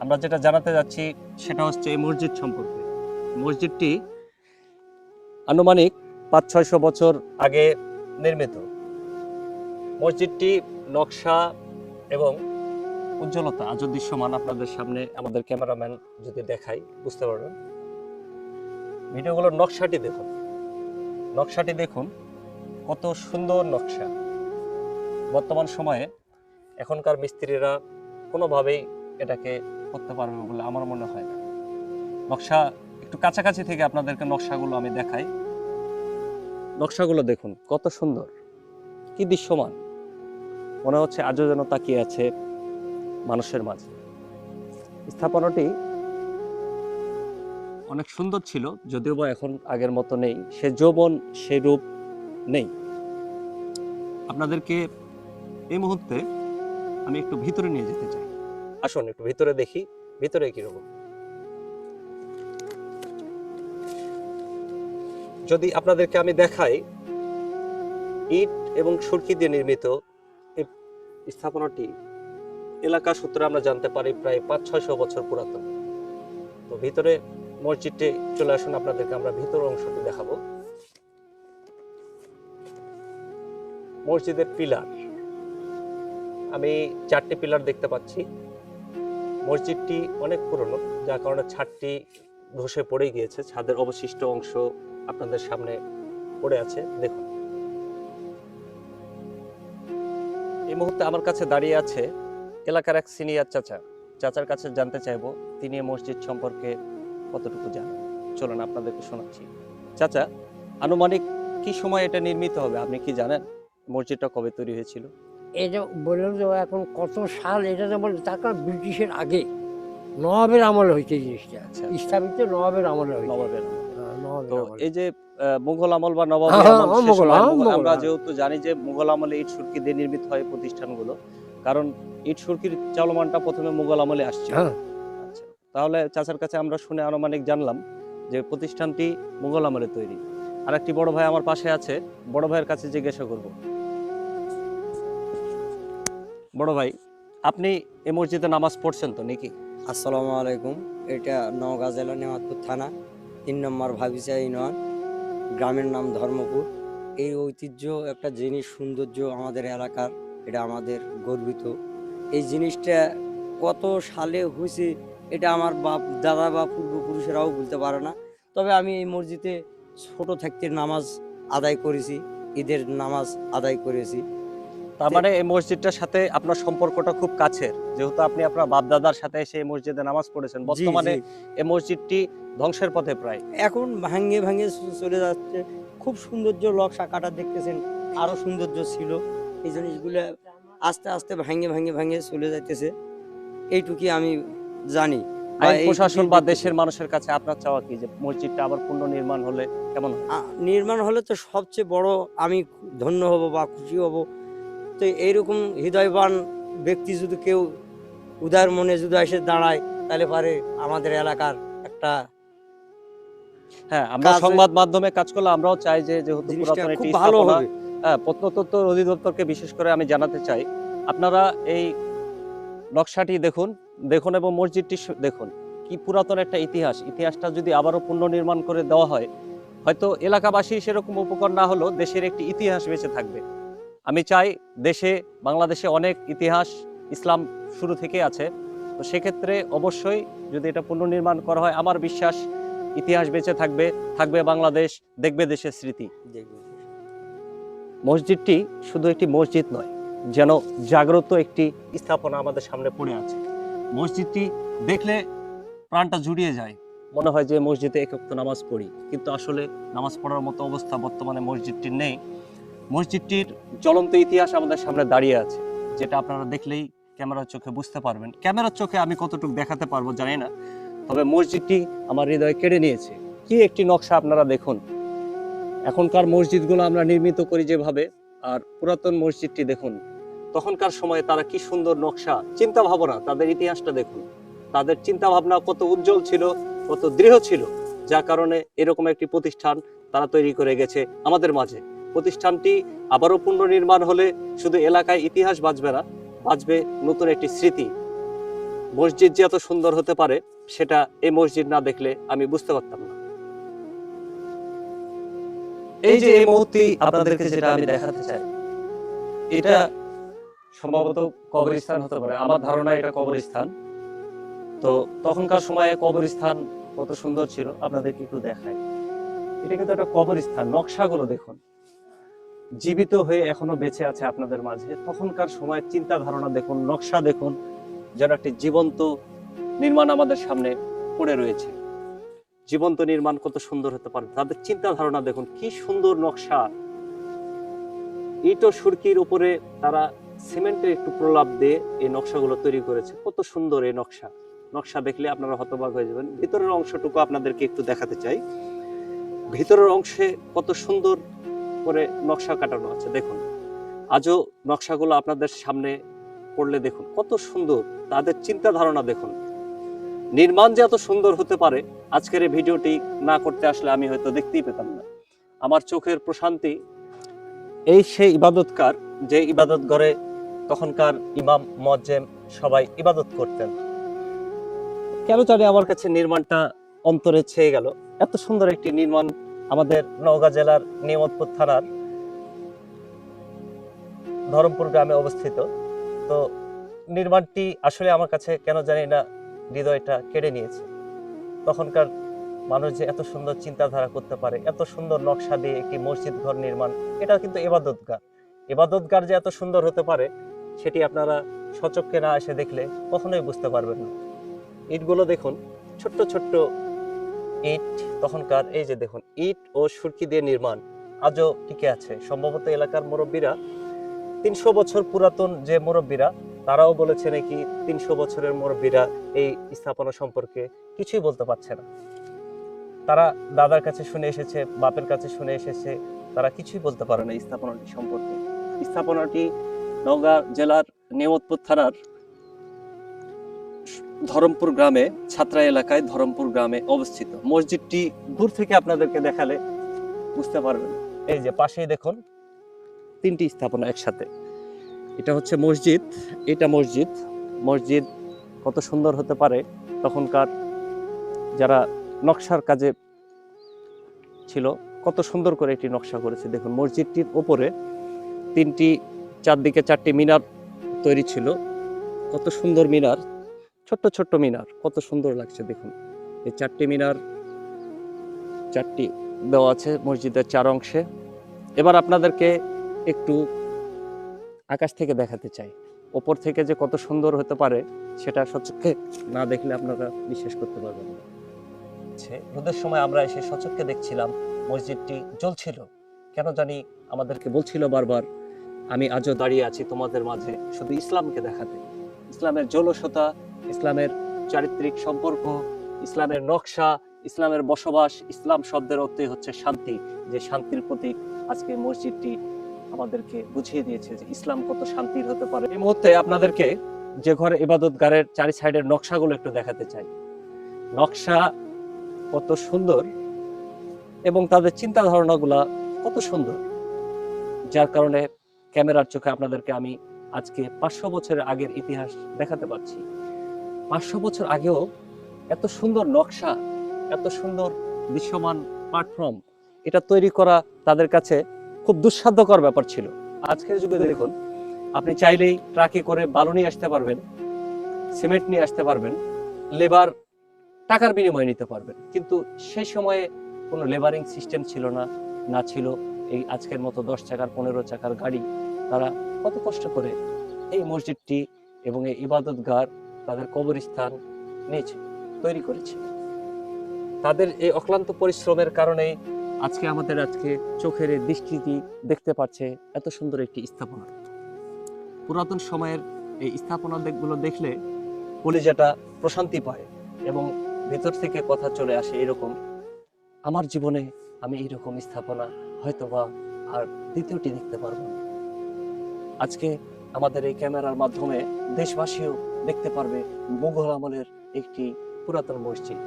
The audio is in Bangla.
আমরা যেটা জানাতে যাচ্ছি সেটা হচ্ছে এই মসজিদ সম্পর্কে। মসজিদটি আনুমানিক 500-600 বছর আগে নির্মিত। মসজিদটি নকশা এবং উজ্জ্বলতা আজও দৃশ্যমান। আপনাদের সামনে আমাদের ক্যামেরাম্যান যদি দেখাই বুঝতে পারবেন। ভিডিওগুলোর নকশাটি দেখুন কত সুন্দর নকশা। বর্তমান সময়ে এখনকার মিস্ত্রিরা কোনোভাবেই এটাকে করতে পারবে বলে আমার মনে হয় না। নকশা একটু কাছাকাছি থেকে আপনাদেরকে নকশাগুলো আমি দেখাই। নকশাগুলো দেখুন কত সুন্দর, কি দৃশ্যমান, মনে হচ্ছে আজও যেন তাকিয়ে আছে মানুষের মাঝে। স্থাপনাটি অনেক সুন্দর ছিল, যদিও বা এখন আগের মতো নেই, সে যৌবন সে রূপ নেই। আপনাদেরকে এই মুহূর্তে আমি একটু ভিতরে নিয়ে যেতে চাই। আসুন একটু ভিতরে দেখি, ভিতরে কিরকম। যদি আপনাদেরকে আমি দেখাই, ইট এবং সুরকি দিয়ে নির্মিত এই স্থাপনাটি এলাকা সূত্রে আমরা জানতে পারি প্রায় 500-600 বছর পুরাতন। তো ভিতরে মসজিদে চলে আসুন, আপনাদেরকে আমরা ভিতর অংশটি দেখাবো। মসজিদের পিলার, আমি 4টি পিলার দেখতে পাচ্ছি। মসজিদটি অনেক পুরনো, যার কারণে ছাদটি ধসে পড়ে গিয়েছে। ছাদের অবশিষ্ট অংশ আপনাদের সামনে পড়ে আছে, দেখুন। এই মুহূর্তে আমার কাছে দাঁড়িয়ে আছে এলাকার এক সিনিয়র চাচার কাছে জানতে চাইবো তিনি এই মসজিদ সম্পর্কে কতটুকু জানেন। চলুন আপনাদেরকে শোনাচ্ছি। চাচা, আনুমানিক কি সময় এটা নির্মিত হবে আপনি কি জানেন? মসজিদটা কবে তৈরি হয়েছিল? এটা বললাম যে এখন কত সাল, এটা যেমন তার কারণ ব্রিটিশের আগে নবাবের আমলে হয়েছে এই জিনিসটা। আচ্ছা, স্থাপিত নবাবের আমলে হয়েছে। নবাবের আমলে। নবাবের তো আমলে। এই যে মুঘল আমল বা নবাবী হ্যাঁ, আমল, সে মোগল, সময় মোগল, আমরা হ্যাঁ। যেহেতু জানি যে মুঘল আমলে ইট সুরকি দিয়ে নির্মিত হয় প্রতিষ্ঠানগুলো, কারণ ইট সুরকির চলমানটা প্রথমে মুঘল আমলে আসছে। হ্যাঁ, আচ্ছা, তাহলে চাচার কাছে আমরা শুনে আনুমানিক জানলাম যে প্রতিষ্ঠানটি মুঘল আমলে তৈরি। আর একটি বড় ভাই আমার পাশে আছে, বড় ভাইয়ের কাছে জিজ্ঞাসা করব। বড় ভাই, আপনি এই মসজিদে নামাজ পড়ছেন তো নাকি? আসসালামু আলাইকুম। এটা নওগাঁ জেলা নেমাতপুর থানা 3 নম্বর ভাবিচা ইউনিয়ন, গ্রামের নাম ধর্মপুর। এই ঐতিহ্য একটা জিনিস, সৌন্দর্য আমাদের এলাকার, এটা আমাদের গর্বিত। এই জিনিসটা কত সালে হয়েছে এটা আমার বাপ দাদা বা পূর্বপুরুষেরাও বলতে পারে না। তবে আমি এই মসজিদে ছোট থাকতে নামাজ আদায় করেছি, ঈদের নামাজ আদায় করেছি। তার মানে এই মসজিদটার সাথে আপনার সম্পর্কটা খুব কাছের, যেহেতু আপনি আপনার বাপ দাদার সাথে এসে এই মসজিদে নামাজ পড়েছেন। জি বর্তমানে জি, এই মসজিদটি ধ্বংসের পথে প্রায়। এখন ভাঙ্গে ভাঙ্গে চলে যাচ্ছে। খুব সৌন্দর্য নকশা কাটা দেখতেছেন, আরো সৌন্দর্য ছিল। এই জিনিসগুলো আস্তে আস্তে ভাঙ্গে ভাঙ্গে ভাঙ্গে চলে যাইতেছে, এইটুকুই আমি জানি বা আইন এইটুকুই প্রশাসন বা দেখতেছি। দেশের মানুষের কাছে আপনার চাওয়া কি যে মসজিদটা আবার পুনর্নির্মাণ হলে কেমন হয়? নির্মাণ হলে তো সবচেয়ে বড় আমি ধন্য হব বা খুশি হব। তো এইরকম হৃদয়বান ব্যক্তি যদি কেউ উদার মনে যদি এসে দাঁড়ায়, তাহলে পারে আমাদের এলাকার একটা হ্যাঁ, আমরা কাজে সংবাদ মাধ্যমে কাজ করলে আমরাও চাই যে যেহেতু জিনিসটা পুরাতন খুব একটি ভালো স্থাপনা, হবে। প্রত্নতত্ত্ব অধিদপ্তরকে বিশেষ করে আমি জানাতে চাই, আপনারা এই নকশাটি দেখুন, দেখুন এবং মসজিদটি দেখুন, কি পুরাতন একটা ইতিহাসটা যদি আবারও পুনর্নির্মাণ করে দেওয়া হয়, হয়তো এলাকাবাসী সেরকম উপকার না হলেও দেশের একটি ইতিহাস বেঁচে থাকবে। আমি চাই দেশে, বাংলাদেশে অনেক ইতিহাস, ইসলাম শুরু থেকে আছে। তো সেক্ষেত্রে অবশ্যই যদি এটা পুনর্নির্মাণ করা হয়, আমার বিশ্বাস ইতিহাস বেঁচে থাকবে, থাকবে বাংলাদেশ, দেখবে দেশের স্মৃতি। দেখবেন মসজিদটি শুধু একটি মসজিদ নয়, যেন জাগ্রত একটি স্থাপনা আমাদের সামনে পড়ে আছে। মসজিদটি দেখলে প্রাণটা জুড়িয়ে যায়, মনে হয় যে মসজিদে একক নামাজ পড়ি, কিন্তু আসলে নামাজ পড়ার মতো অবস্থা বর্তমানে মসজিদটির নেই। মসজিদটির জ্বলন্ত ইতিহাস আমাদের সামনে দাঁড়িয়ে আছে, যেটা আপনারা দেখলেই ক্যামেরার চোখে বুঝতে পারবেন। ক্যামেরার চোখে আমি কতটুকু দেখাতে পারবো জানি না, তবে মসজিদটি আমার হৃদয় কেড়ে নিয়েছে। কি একটি নকশা আপনারা দেখুন। এখনকার মসজিদগুলো আমরা নির্মিত করি যেভাবে, আর পুরাতন মসজিদটি দেখুন, তখনকার সময়ে তারা কি সুন্দর নকশা, চিন্তা ভাবনা, তাদের ইতিহাসটা দেখুন। তাদের চিন্তা ভাবনা কত উজ্জ্বল ছিল, কত দৃঢ় ছিল, যার কারণে এরকম একটি প্রতিষ্ঠান তারা তৈরি করে গেছে আমাদের মাঝে। প্রতিষ্ঠানটি আবারও পুনর্নির্মাণ হলে শুধু এলাকায় ইতিহাস বাঁচবে না, বাঁচবে নতুন একটি স্মৃতি। মসজিদ যে এত সুন্দর হতে পারে সেটা এই মসজিদ না দেখলে আমি বুঝতে পারতাম না। এই যে এই মুহূর্তে আপনাদেরকে যেটা আমি দেখাতে চাই, এটা সম্ভবত কবরস্থান হতে পারে, আমার ধারণা এটা কবরস্থান। তো তখনকার সময়ে কবরস্থান কত সুন্দর ছিল আপনাদেরকে একটু দেখাই। এটা কিন্তু একটা কবরস্থান, নকশাগুলো দেখুন, জীবিত হয়ে এখনো বেঁচে আছে আপনাদের মাঝে। তখনকার সময়ের চিন্তা ধারণা দেখুন, নকশা দেখুন, যেন একটি জীবন্ত নির্মাণ আমাদের সামনে পড়ে রয়েছে। জীবন্ত নির্মাণ কত সুন্দর হতে পারে, তাদের চিন্তা ধারণা দেখুন, কি সুন্দর নকশা। ইট ও সুরকির উপরে তারা সিমেন্টের একটু প্রলাপ দিয়ে এই নকশাগুলো তৈরি করেছে। কত সুন্দর এই নকশা, নকশা দেখলে আপনারা হতবাক হয়ে যাবেন। ভিতরের অংশটুকু আপনাদেরকে একটু দেখাতে চাই। ভিতরের অংশে কত সুন্দর করে নকশা কাটানো আছে দেখুন। আজও নকশাগুলো আপনাদের সামনে পড়লে দেখুন কত সুন্দর, তাদের চিন্তা ধারণা দেখুন। নির্মাণ যে এত সুন্দর হতে পারে, আজকের এই ভিডিওটি না করতে আসলে আমি হয়তো দেখতেই পেতাম না। আমার চোখের প্রশান্তি এই সেই ইবাদতকার, যে ইবাদত ঘরে তখনকার ইমাম মুয়াজ্জিম সবাই ইবাদত করতেন। কেন জানি আমার কাছে নির্মাণটা অন্তরে ছেয়ে গেল। এত সুন্দর একটি নির্মাণ আমাদের নওগাঁ জেলার নিয়ামতপুর থানার ধরমপুর গ্রামে অবস্থিত। তো নির্মাণটি আসলে আমার কাছে কেন জানি না হৃদয়টা কেড়ে নিয়েছে। তখনকার মানুষ যে এত সুন্দর চিন্তাধারা করতে পারে, এত সুন্দর নকশা দিয়ে একটি মসজিদ ঘর নির্মাণ, এটা কিন্তু ইবাদতগাহ। ইবাদতগাহ যে এত সুন্দর হতে পারে সেটি আপনারা সচক্ষে না এসে দেখলে কখনোই বুঝতে পারবেন না। ইটগুলো দেখুন, ছোট্ট ছোট্ট ইট তখনকার। এই যে দেখুন, ইট ও সুরকি দিয়ে নির্মাণ আজও টিকে আছে। সম্ভবত এলাকার মুরব্বীরা 300 বছর পুরাতন যে মুরব্বীরা, তারাও বলেছে নাকি 300 বছরের মুরব্বীরা এই স্থাপনা সম্পর্কে কিছুই বলতে পারছে না। তারা দাদার কাছে শুনে এসেছে, বাপের কাছে শুনে এসেছে, তারা কিছুই বলতে পারে না স্থাপনাটি সম্পর্কে। স্থাপনাটি নওগাঁ জেলার নিয়ামতপুর থানার ধরমপুর গ্রামে, ছাত্রা এলাকায় ধরমপুর গ্রামে অবস্থিত। মসজিদটি দূর থেকে আপনাদেরকে দেখালে বুঝতে পারবেন। এই যে পাশেই দেখুন 3টি স্থাপনা একসাথে। এটা হচ্ছে মসজিদ, এটা মসজিদ। মসজিদ কত সুন্দর হতে পারে, তখনকার যারা নকশার কাজে ছিল কত সুন্দর করে একটি নকশা করেছে। দেখুন মসজিদটির উপরে 3টি, চারদিকে 4টি মিনার তৈরি ছিল। কত সুন্দর মিনার, ছোট্ট ছোট্ট মিনার, কত সুন্দর লাগছে দেখুন। এই 4টি মিনার, 4টি দেওয়া আছে মসজিদের 4 অংশে। এবার আপনাদেরকে একটু আকাশ থেকে দেখাতে চাই। ওপর থেকে যে কত সুন্দর হতে পারে সেটা সচক্ষে না দেখলে আপনারা বিশ্বাস করতে পারবেন না। রোদের সময় আমরা এসে সচক্ষে দেখছিলাম মসজিদটি জ্বলছিল। কেন জানি আমাদেরকে বলছিল বারবার, আমি আজও দাঁড়িয়ে আছি তোমাদের মাঝে শুধু ইসলামকে দেখাতে। ইসলামের জলসতা, ইসলামের চারিত্রিক সম্পর্ক, ইসলামের নকশা, ইসলামের বসবাস। ইসলাম শব্দের অর্থই হচ্ছে শান্তি, যে শান্তির প্রতীক আজকে মসজিদটি আমাদেরকে বুঝিয়ে দিয়েছে যে ইসলাম কত শান্তির হতে পারে। এই মুহূর্তে আপনাদেরকে যে ঘরে ইবাদতগাহের 4 সাইডের নকশাগুলো একটু দেখাতে চাই। নকশা কত সুন্দর এবং তাদের চিন্তা ধারণাগুলা কত সুন্দর, যার কারণে ক্যামেরার চোখে আপনাদেরকে আমি আজকে 500 বছরের আগের ইতিহাস দেখাতে পারছি। 500 বছর আগেও এত সুন্দর নকশা, এত সুন্দর দৃশ্যমান প্ল্যাটফর্ম, এটা তৈরি করা তাদের কাছে খুব দুঃসাধ্যকর ব্যাপার ছিল। আজকের যুগে দেখুন, আপনি চাইলেই ট্রাকে করে বালু নিয়ে আসতে পারবেন, সিমেন্ট নিয়ে আসতে পারবেন, লেবার টাকার বিনিময়ে নিতে পারবেন। কিন্তু সেই সময়ে কোনো লেবারিং সিস্টেম ছিল না, না ছিল এই আজকের মতো 10 চাকার 15 চাকার গাড়ি। তারা কত কষ্ট করে এই মসজিদটি এবং এই ইবাদতগাহ, তাদের কবরস্থান নিয়েছে, তৈরি করেছে। তাদের এই অক্লান্ত পরিশ্রমের কারণে আজকে আমাদের চোখের দৃষ্টিটি দেখতে পাচ্ছে এত সুন্দর একটি স্থাপনা। পুরাতন সময়ের এই স্থাপনাগুলো দেখলে কলিজাটা প্রশান্তি পায় এবং ভেতর থেকে কথা চলে আসে এরকম, আমার জীবনে আমি এইরকম স্থাপনা হয়তোবা আর দ্বিতীয়টি দেখতে পারবো না। আজকে আমাদের এই ক্যামেরার মাধ্যমে দেশবাসীও দেখতে পারবে মুঘল আমলের একটি পুরাতন মসজিদ।